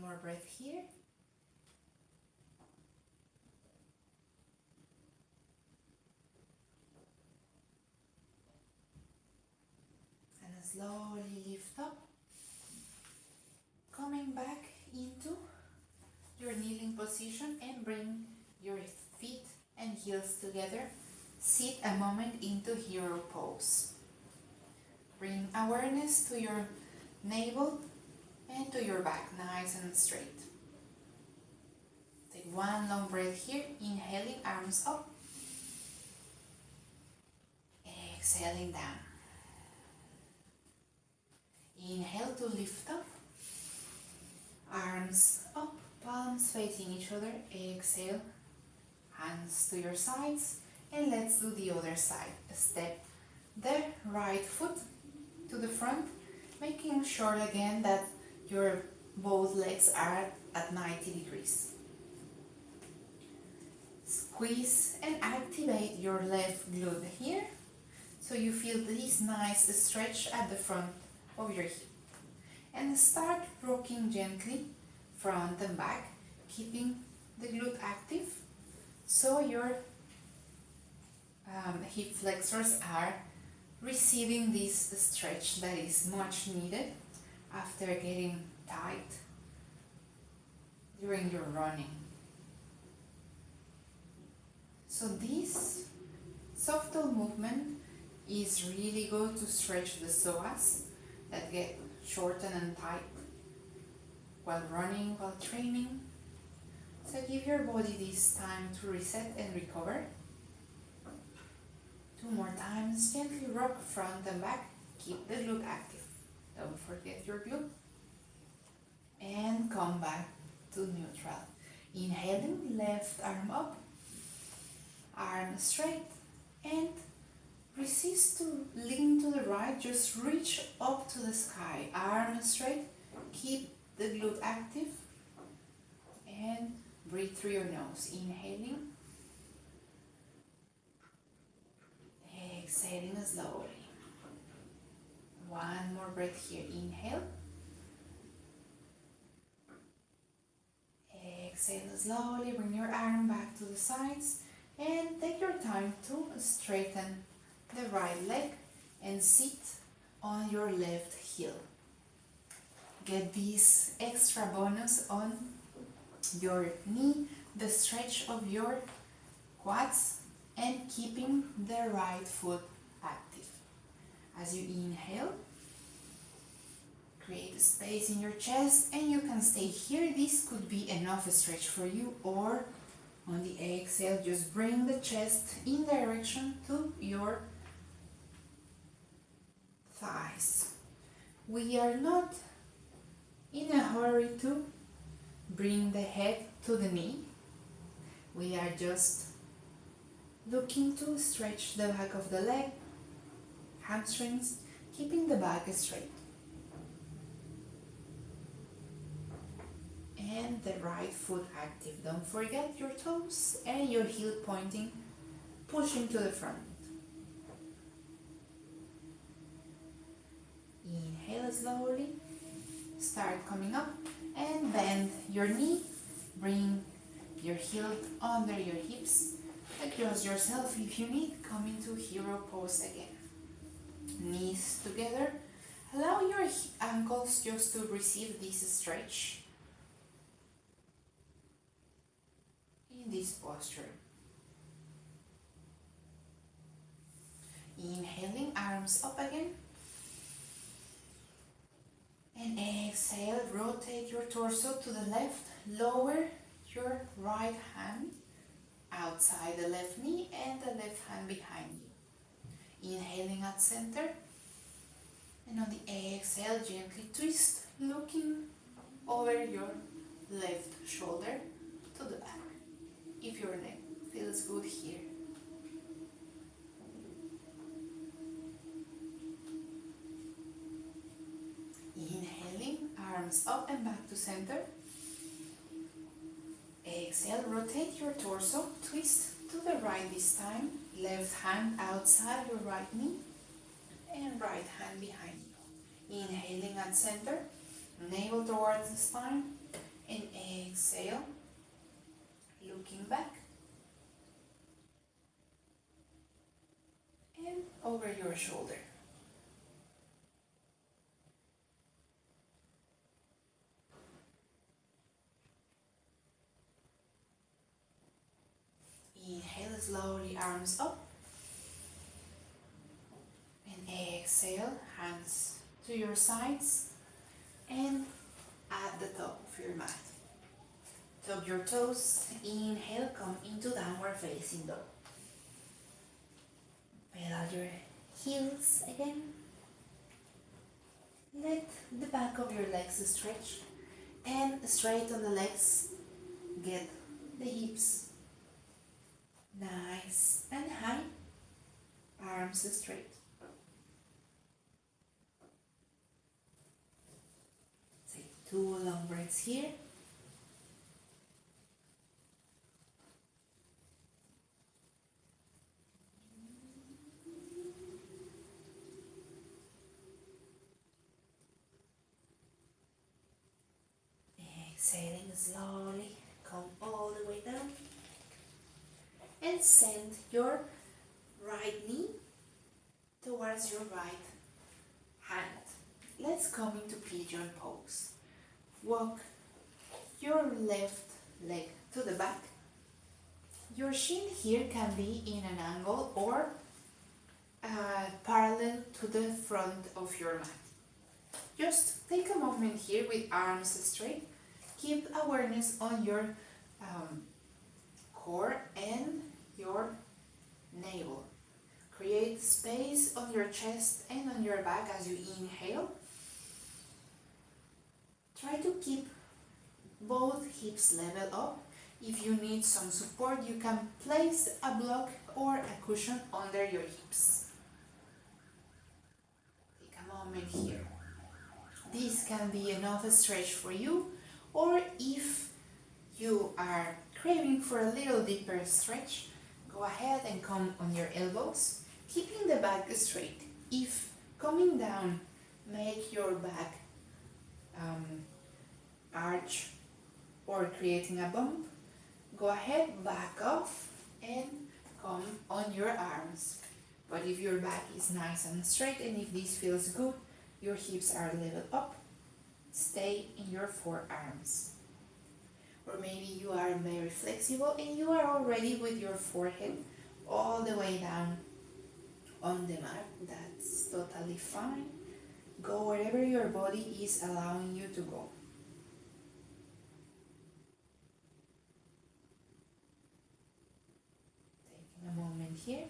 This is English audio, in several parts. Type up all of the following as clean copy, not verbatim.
more breath here. And slowly lift up. Coming back into your kneeling position and bring your feet and heels together. Sit a moment into hero pose. Bring awareness to your navel and to your back, nice and straight. Take one long breath here, inhaling, arms up. Exhaling down. Inhale to lift up. Arms up, palms facing each other. Exhale, hands to your sides. And let's do the other side. Step the right foot to the front, making sure again that your both legs are at 90 degrees. Squeeze and activate your left glute here, so you feel this nice stretch at the front of your hip. And start rocking gently front and back, keeping the glute active, so your hip flexors are receiving this stretch that is much needed after getting tight during your running. So this subtle movement is really good to stretch the psoas that get shortened and tight while running, while training. So give your body this time to reset and recover. 2 more times, gently rock front and back, keep the glute active. Don't forget your glute. And come back to neutral. Inhaling, left arm up, arm straight, and resist to lean to the right, just reach up to the sky. Arm straight, keep the glute active, and breathe through your nose. Inhaling, exhaling slowly. One more breath here. Inhale. Exhale slowly. Bring your arm back to the sides and take your time to straighten the right leg and sit on your left heel. Get this extra bonus on your knee, the stretch of your quads, and keeping the right foot active. As you inhale, create a space in your chest and you can stay here. This could be enough stretch for you, or on the exhale, just bring the chest in direction to your thighs. We are not in a hurry to bring the head to the knee. We are just looking to stretch the back of the leg, hamstrings, keeping the back straight. And the right foot active. Don't forget your toes and your heel pointing, pushing to the front. Inhale slowly, start coming up and bend your knee, bring your heel under your hips, adjust yourself if you need, come into hero pose again. Knees together, allow your ankles just to receive this stretch in this posture. Inhaling, arms up again. And exhale, rotate your torso to the left, lower your right hand outside the left knee and the left hand behind you. Inhaling at center, and on the exhale, gently twist, looking over your left shoulder to the back, if your neck feels good here. Inhaling, arms up and back to center. Exhale, rotate your torso, twist to the right this time, left hand outside your right knee and right hand behind you. Inhaling at center, navel towards the spine. And exhale, looking back. And over your shoulder. Inhale slowly, arms up. And exhale, hands to your sides and at the top of your mat. Tuck your toes. Inhale, come into downward facing dog. Pedal your heels again. Let the back of your legs stretch and straighten the legs. Get the hips nice and high. Arms straight. Take 2 long breaths here. Exhaling slowly, come all the way down and send your right knee towards your right hand. Let's come into pigeon pose. Walk your left leg to the back. Your shin here can be in an angle or parallel to the front of your mat. Just take a moment here with arms straight. Keep awareness on your core and your navel. Create space on your chest and on your back as you inhale. Try to keep both hips level up. If you need some support, you can place a block or a cushion under your hips. Take a moment here. This can be enough stretch for you, or if you are craving for a little deeper stretch, go ahead and come on your elbows, keeping the back straight. If coming down make your back arch or creating a bump, go ahead, back off and come on your arms. But if your back is nice and straight and if this feels good, your hips are level up, stay in your forearms. Or maybe you are very flexible and you are already with your forehead all the way down on the mat. That's totally fine. Go wherever your body is allowing you to go. Taking a moment here.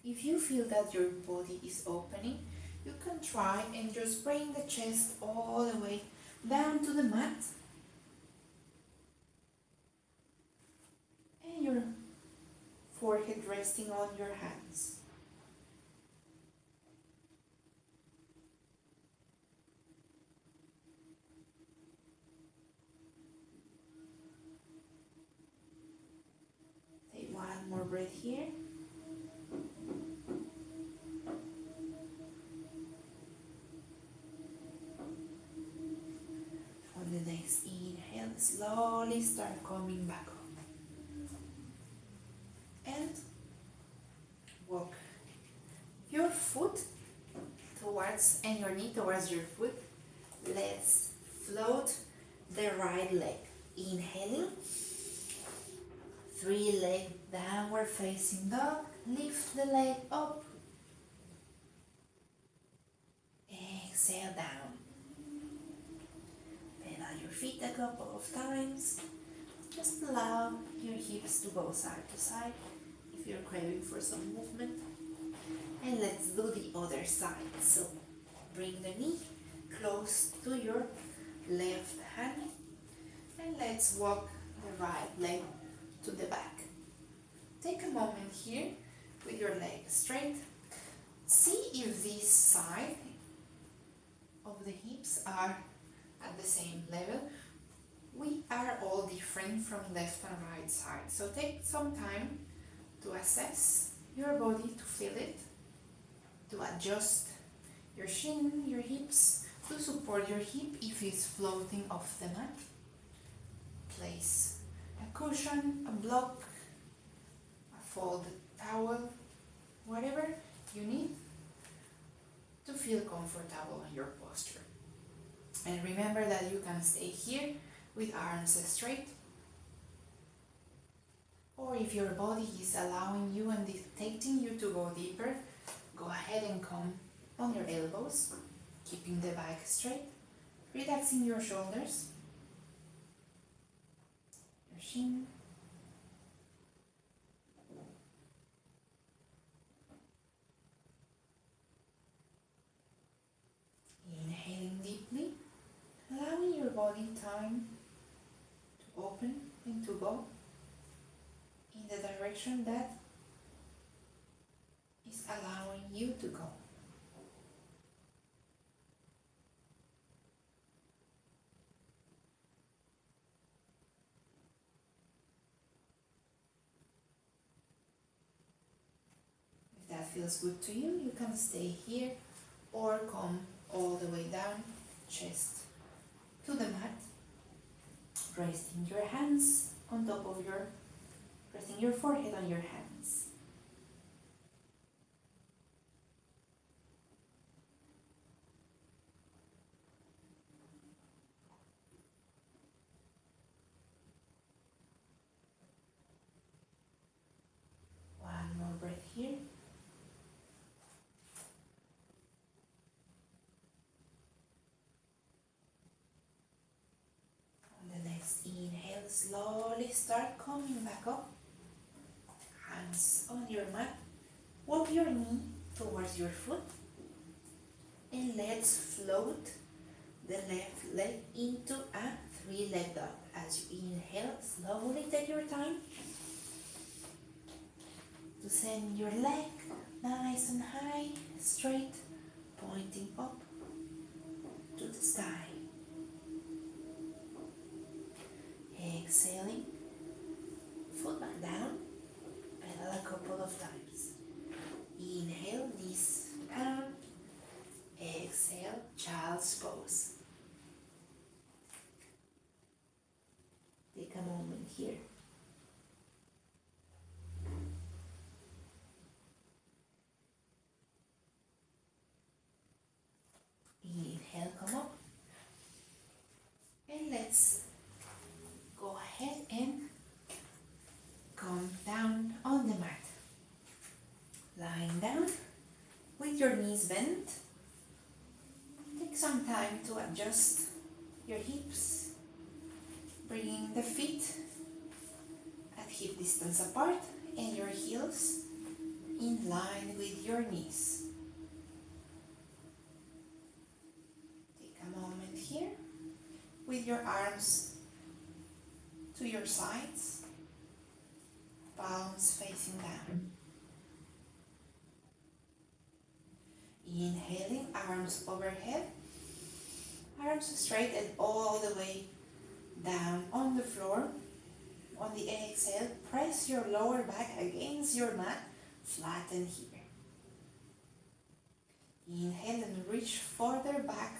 If you feel that your body is opening, you can try and just bring the chest all the way down to the mat. And your forehead resting on your hands. Take one more breath here. On the next inhale, slowly start coming back up. And walk your foot towards, and your knee towards your foot. Let's float the right leg. Inhaling, 3 leg downward facing dog. Lift the leg up. Exhale down. Pedal your feet a couple of times. Just allow your hips to go side to side if you're craving for some movement. And let's do the other side. So bring the knee close to your left hand and let's walk the right leg to the back. Take a moment here with your leg straight. See if this side of the hips are at the same level. We are all different from left and right side, so take some time to assess your body, to feel it, to adjust your shin, your hips, To support your hip if it's floating off the mat, place a cushion, a block, a folded towel, whatever you need to feel comfortable in your posture. And remember that you can stay here with arms straight, or if your body is allowing you and dictating you to go deeper, go ahead and come on your elbows, keeping the back straight, relaxing your shoulders, your shin, inhaling deeply, allowing your body time to open and to go in the direction that is allowing you to go. If that feels good to you, you can stay here or come all the way down, chest to the mat, resting your hands on top of resting your forehead on your hands. One more breath here. On the next inhale, slowly start coming back up. Hands on your mat. Walk your knee towards your foot. And let's float the left leg into a three-legged dog. As you inhale, slowly take your time to send your leg nice and high, straight, pointing up to the sky. Exhaling, foot back down, pedal a couple of times. Inhale, knees down. Exhale, child's pose. Take a moment here. Inhale, come up. And let's go ahead and come down on the mat. Lying down with your knees bent. Take some time to adjust your hips, bringing the feet at hip distance apart and your heels in line with your knees. Take a moment here with your arms to your sides, palms facing down. Inhaling, arms overhead, arms straight and all the way down on the floor. On the exhale, press your lower back against your mat, flatten here. Inhale and reach further back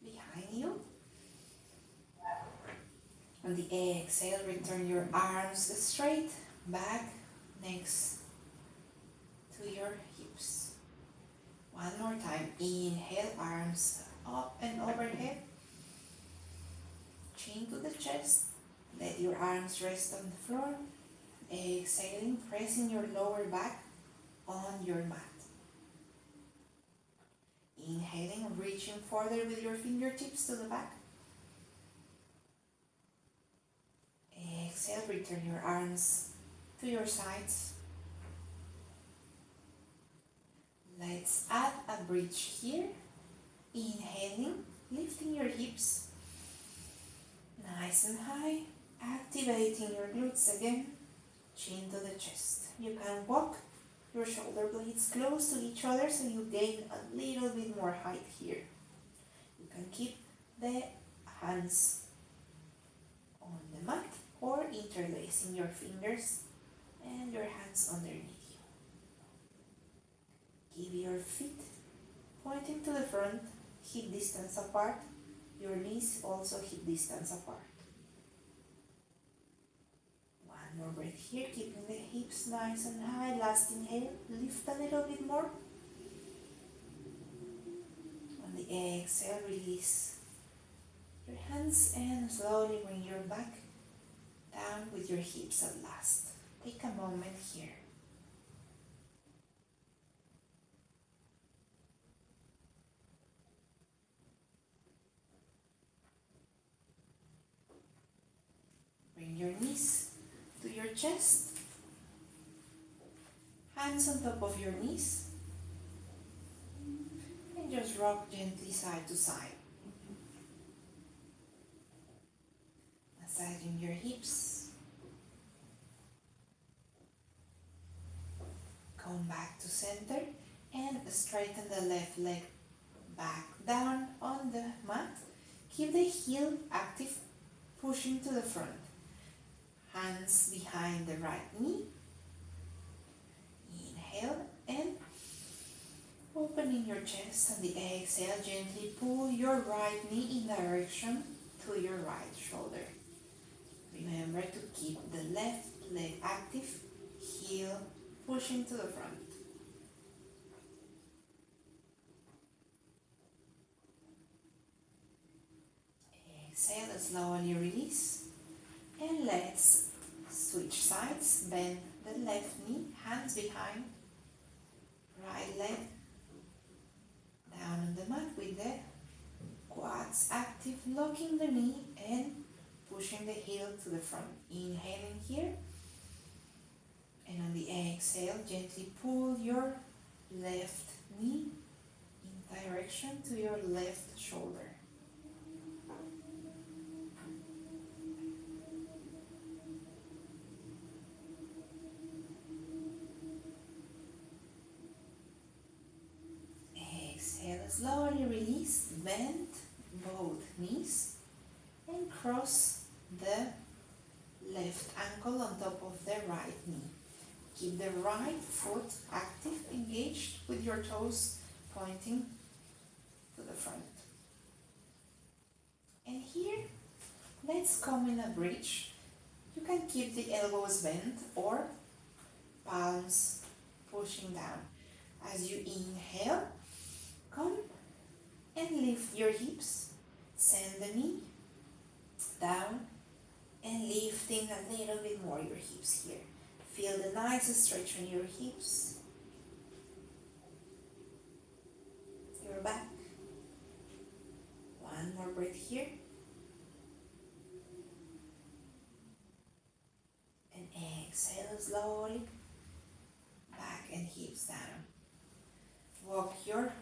behind you. On the exhale, return your arms straight back next to your hips. One more time. Inhale, arms up and overhead. Chin to the chest. Let your arms rest on the floor. Exhaling, pressing your lower back on your mat. Inhaling, reaching further with your fingertips to the back. Exhale, return your arms to your sides. Let's add a bridge here. Inhaling, lifting your hips nice and high, activating your glutes again, chin to the chest. You can walk your shoulder blades close to each other so you gain a little bit more height here. You can keep the hands on the mat or interlacing your fingers and your hands underneath you. Keep your feet pointing to the front, hip distance apart. Your knees also hip distance apart. One more breath here, keeping the hips nice and high. Last inhale, lift a little bit more. On the exhale, release your hands and slowly bring your back down with your hips at last. Take a moment here. Bring your knees to your chest. Hands on top of your knees. And just rock gently side to side. Massaging your hips. Come back to center and straighten the left leg back down on the mat. Keep the heel active, pushing to the front. Hands behind the right knee. Inhale and opening your chest. On the exhale, gently pull your right knee in direction to your right shoulder. Remember to keep the left leg active, heel pushing to the front. Exhale, slowly release. And let's switch sides. Bend the left knee, hands behind, right leg down on the mat with the quads active, locking the knee and pushing the heel to the front. Inhaling here. And on the exhale, gently pull your left knee in direction to your left shoulder. Exhale, slowly release, bend both knees and cross the left ankle on top of the right knee. Keep the right foot active, engaged with your toes pointing to the front. And here, let's come in a bridge. You can keep the elbows bent or palms pushing down. As you inhale, come and lift your hips. Send the knee down and lifting a little bit more your hips here. Feel the nice stretch on your hips, your back. One more breath here. And exhale slowly, back and hips down. Walk your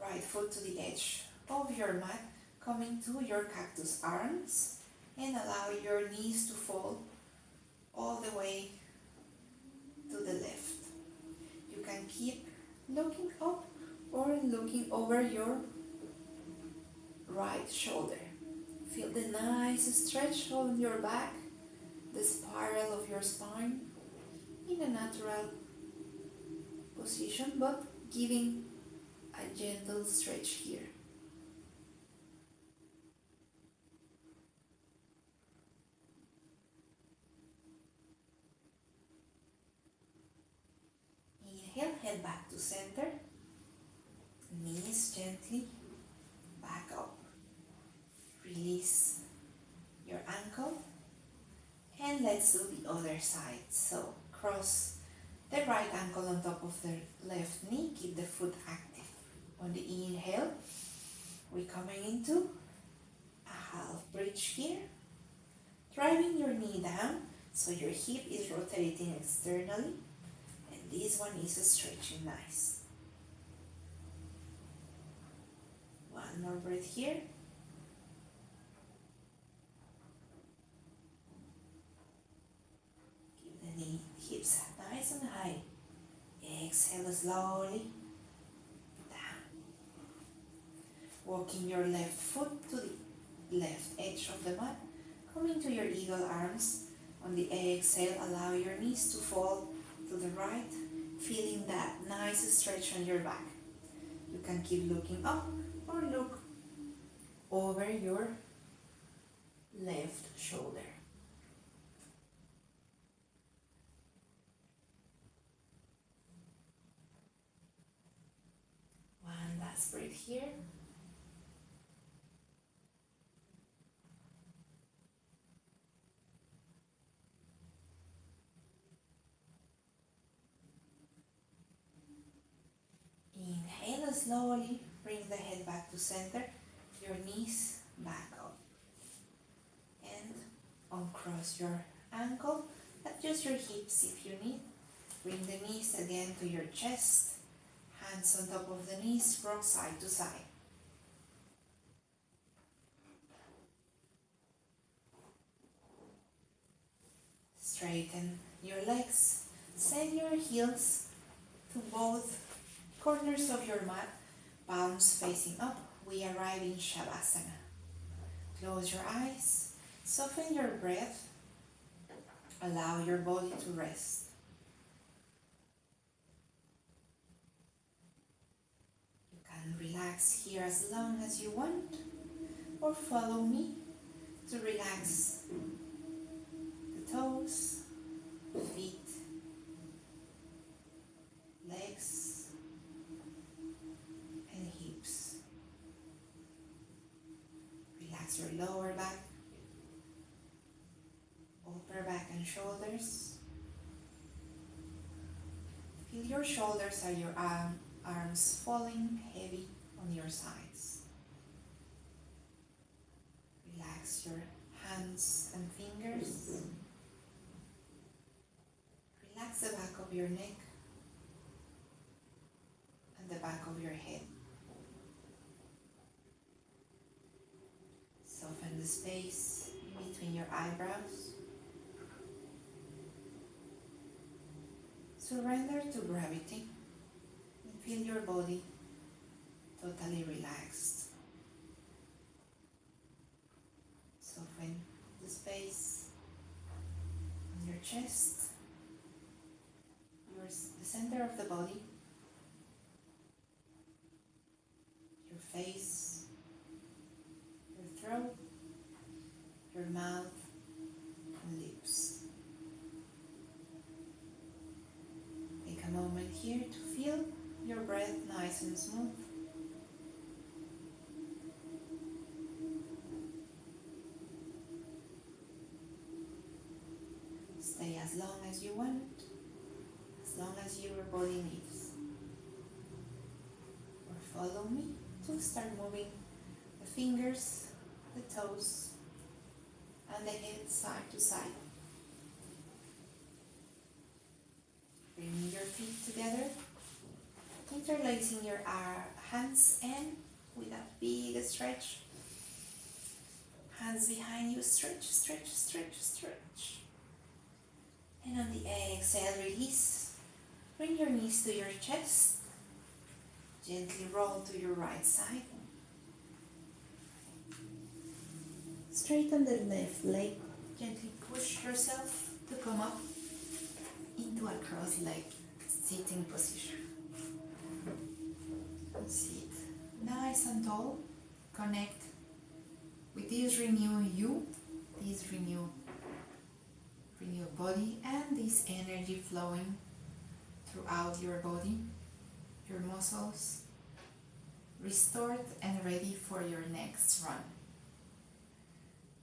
right foot to the edge of your mat, coming to your cactus arms, and allow your knees to fall all the way to the left. You can keep looking up or looking over your right shoulder. Feel the nice stretch on your back, the spiral of your spine in a natural position, but giving a gentle stretch here. Inhale, head back to center, knees gently back up. Release your ankle and let's do the other side. So cross the right ankle on top of the left knee, keep the foot active. On the inhale, we're coming into a half bridge here, driving your knee down so your hip is rotating externally. This one is stretching nice. One more breath here. Keep the knee, hips nice and high. Exhale slowly down. Walking your left foot to the left edge of the mat. Coming to your eagle arms. On the exhale, allow your knees to fall to the right, feeling that nice stretch on your back. You can keep looking up or or look over your left shoulder. One last breath here. Inhale slowly, bring the head back to center, your knees back up. And uncross your ankle, adjust your hips if you need. Bring the knees again to your chest, hands on top of the knees, rock side to side. Straighten your legs, send your heels to both corners of your mat, palms facing up. We arrive in Shavasana. Close your eyes, soften your breath, allow your body to rest. You can relax here as long as you want, or follow me to relax the toes, feet, legs, and hips. Relax your lower back, upper back and shoulders. Feel your shoulders and your arms falling heavy on your sides. Relax your hands and fingers. Relax the back of your neck and the back of your head. Soften the space in between your eyebrows. Surrender to gravity and feel your body totally relaxed. Soften the space on your chest, the center of the body, your face, your throat, your mouth and lips. Take a moment here to feel your breath nice and smooth. Stay as long as you want, as long as your body needs. Or follow me to start moving the fingers, the toes, and the head side to side. Bring your feet together, interlacing your hands, and with a big stretch, hands behind you, stretch, stretch, stretch, stretch. And on the exhale, release. Bring your knees to your chest. Gently roll to your right side. Straighten the left leg. Gently push yourself to come up into a cross-leg sitting position. Sit nice and tall. Connect with this renew you, this renew body, and this energy flowing throughout your body, your muscles, restored and ready for your next run.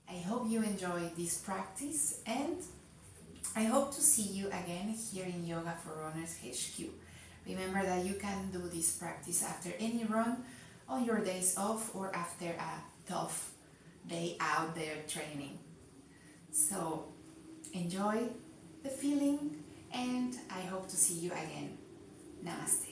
I hope you enjoyed this practice, and I hope to see you again here in Yoga for Runners HQ. Remember that you can do this practice after any run, on your days off, or after a tough day out there training. So enjoy the feeling, and I hope to see you again. Namaste.